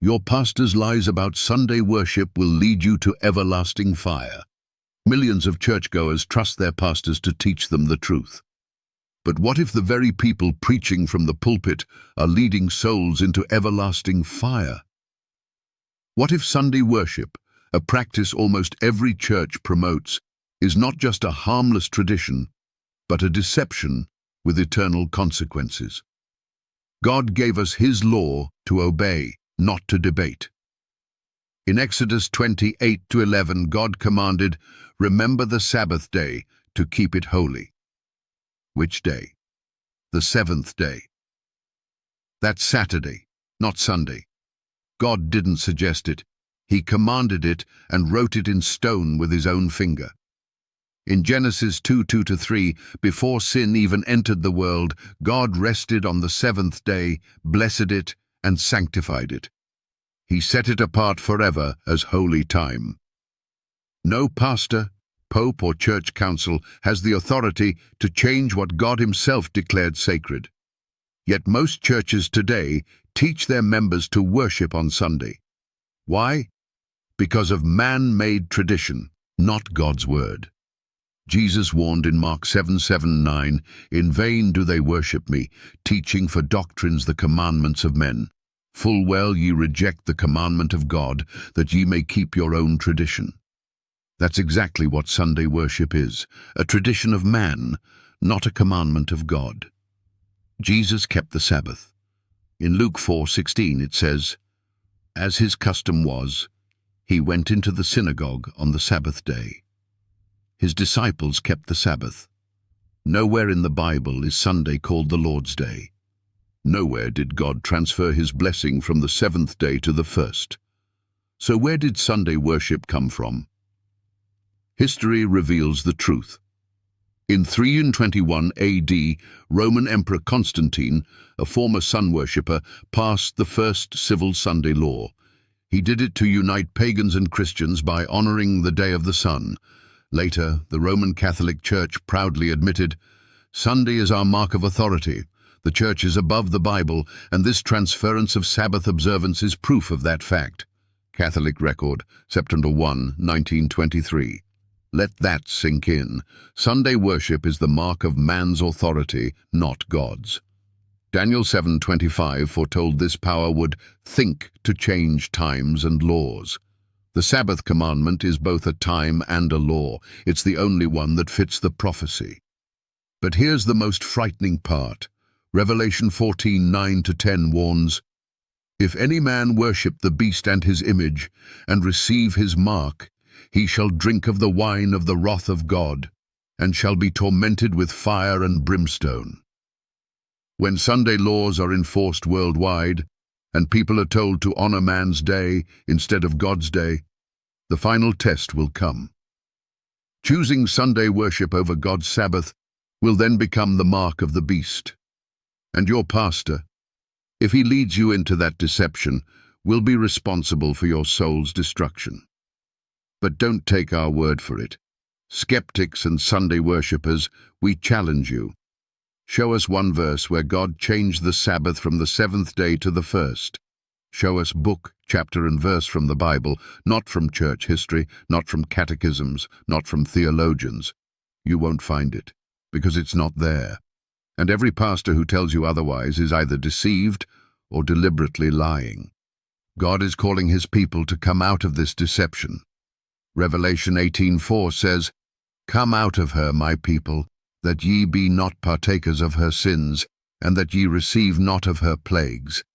Your pastor's lies about Sunday worship will lead you to everlasting fire. Millions of churchgoers trust their pastors to teach them the truth. But what if the very people preaching from the pulpit are leading souls into everlasting fire? What if Sunday worship, a practice almost every church promotes, is not just a harmless tradition, but a deception with eternal consequences? God gave us His law to obey, not to debate. In Exodus 28:11, God commanded, "Remember the Sabbath day to keep it holy." Which day? The seventh day. That's Saturday, not Sunday. God didn't suggest it. He commanded it and wrote it in stone with His own finger. In Genesis 2:2-3, before sin even entered the world, God rested on the seventh day, blessed it, and sanctified it. He set it apart forever as holy time. No pastor, pope, or church council has the authority to change what God Himself declared sacred. Yet most churches today teach their members to worship on Sunday. Why? Because of man-made tradition, not God's word. Jesus warned in Mark 7:7-9, "In vain do they worship me, teaching for doctrines the commandments of men. Full well ye reject the commandment of God, that ye may keep your own tradition." That's exactly what Sunday worship is, a tradition of man, not a commandment of God. Jesus kept the Sabbath. In Luke 4:16 it says, "As his custom was, he went into the synagogue on the Sabbath day." His disciples kept the Sabbath. Nowhere in the Bible is Sunday called the Lord's Day. Nowhere did God transfer His blessing from the seventh day to the first. So where did Sunday worship come from? History reveals the truth. In 321 AD, Roman Emperor Constantine, a former sun worshipper, passed the first civil Sunday law. He did it to unite pagans and Christians by honoring the day of the sun. Later, the Roman Catholic Church proudly admitted, "Sunday is our mark of authority. The Church is above the Bible, and this transference of Sabbath observance is proof of that fact." Catholic Record, September 1, 1923. Let that sink in. Sunday worship is the mark of man's authority, not God's. Daniel 7:25 foretold this power would think to change times and laws. The Sabbath commandment is both a time and a law. It's the only one that fits the prophecy. But here's the most frightening part. Revelation 14:9-10 warns, "If any man worship the beast and his image, and receive his mark, he shall drink of the wine of the wrath of God, and shall be tormented with fire and brimstone." When Sunday laws are enforced worldwide, and people are told to honor man's day instead of God's day, the final test will come. Choosing Sunday worship over God's Sabbath will then become the mark of the beast. And your pastor, if he leads you into that deception, will be responsible for your soul's destruction. But don't take our word for it. Skeptics and Sunday worshippers, we challenge you. Show us one verse where God changed the Sabbath from the seventh day to the first. Show us book, chapter, and verse from the Bible, not from church history, not from catechisms, not from theologians. You won't find it, because it's not there. And every pastor who tells you otherwise is either deceived or deliberately lying. God is calling His people to come out of this deception. Revelation 18:4 says, "Come out of her, my people, that ye be not partakers of her sins, and that ye receive not of her plagues."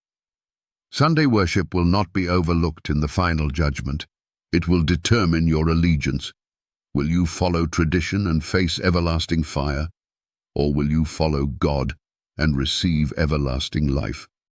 Sunday worship will not be overlooked in the final judgment. It will determine your allegiance. Will you follow tradition and face everlasting fire, or will you follow God and receive everlasting life?